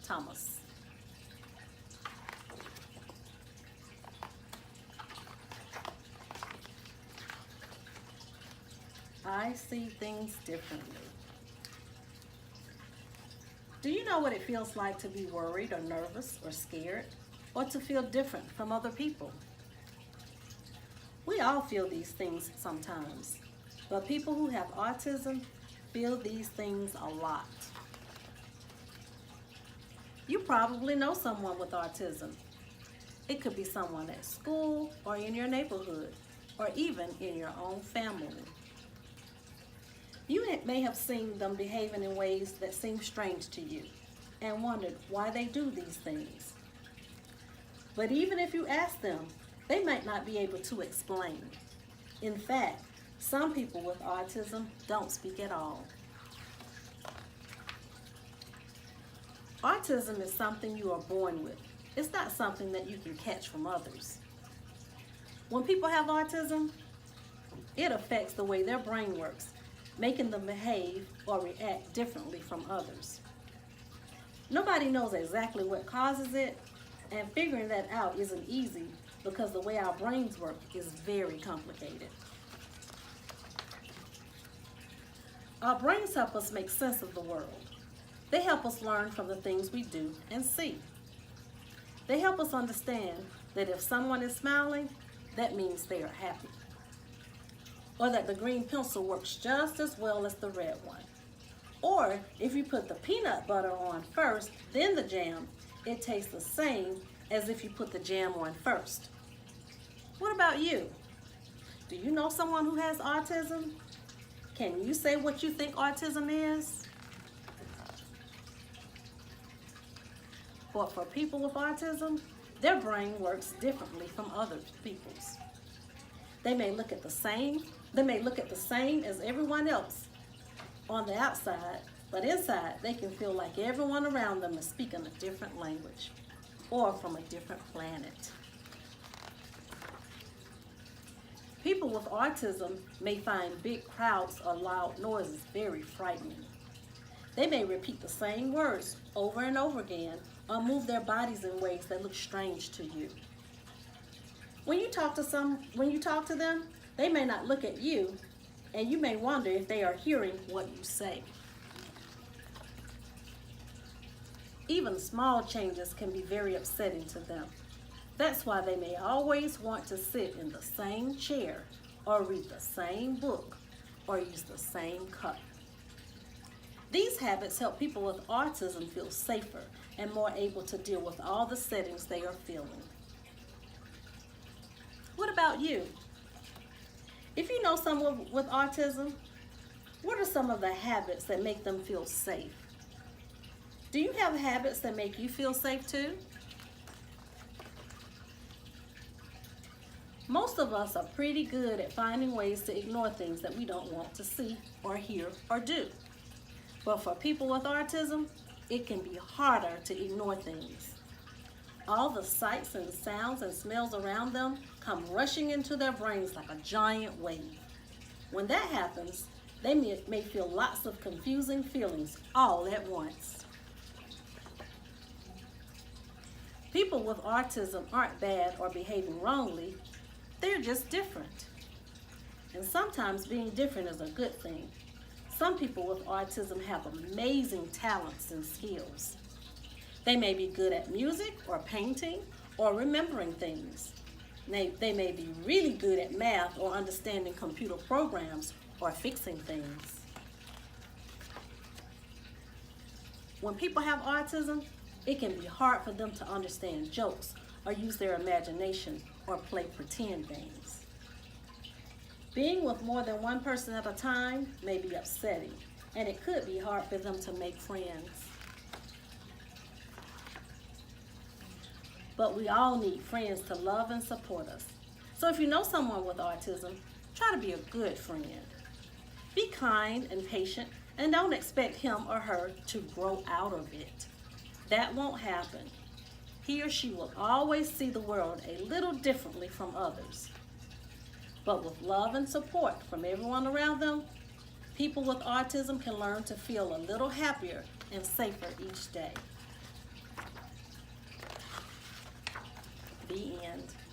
Thomas. I see things differently. Do you know what it feels like to be worried or nervous or scared, or to feel different from other people? We all feel these things sometimes, but people who have autism feel these things a lot. You probably know someone with autism. It could be someone at school or in your neighborhood, or even in your own family. You may have seen them behaving in ways that seem strange to you and wondered why they do these things. But even if you ask them, they might not be able to explain. In fact, some people with autism don't speak at all. Autism is something you are born with. It's not something that you can catch from others. When people have autism, it affects the way their brain works, making them behave or react differently from others. Nobody knows exactly what causes it, and figuring that out isn't easy because the way our brains work is very complicated. Our brains help us make sense of the world. They help us learn from the things we do and see. They help us understand that if someone is smiling, that means they are happy. Or that the green pencil works just as well as the red one. Or if you put the peanut butter on first, then the jam, it tastes the same as if you put the jam on first. What about you? Do you know someone who has autism? Can you say what you think autism is? But for people with autism, their brain works differently from other people's. They may look at the same as everyone else on the outside, but inside they can feel like everyone around them is speaking a different language or from a different planet. People with autism may find big crowds or loud noises very frightening. They may repeat the same words over and over again or move their bodies in ways that look strange to you. When you talk to them, they may not look at you, and you may wonder if they are hearing what you say. Even small changes can be very upsetting to them. That's why they may always want to sit in the same chair, or read the same book, or use the same cup. These habits help people with autism feel safer and more able to deal with all the settings they are feeling. What about you? If you know someone with autism, what are some of the habits that make them feel safe? Do you have habits that make you feel safe too? Most of us are pretty good at finding ways to ignore things that we don't want to see or hear or do. But for people with autism, it can be harder to ignore things. All the sights and sounds and smells around them come rushing into their brains like a giant wave. When that happens, they may feel lots of confusing feelings all at once. People with autism aren't bad or behaving wrongly, they're just different. And sometimes being different is a good thing. Some people with autism have amazing talents and skills. They may be good at music or painting or remembering things. They may be really good at math or understanding computer programs or fixing things. When people have autism, it can be hard for them to understand jokes or use their imagination or play pretend games. Being with more than one person at a time may be upsetting, and it could be hard for them to make friends. But we all need friends to love and support us. So if you know someone with autism, try to be a good friend. Be kind and patient, and don't expect him or her to grow out of it. That won't happen. He or she will always see the world a little differently from others. But with love and support from everyone around them, people with autism can learn to feel a little happier and safer each day. The end.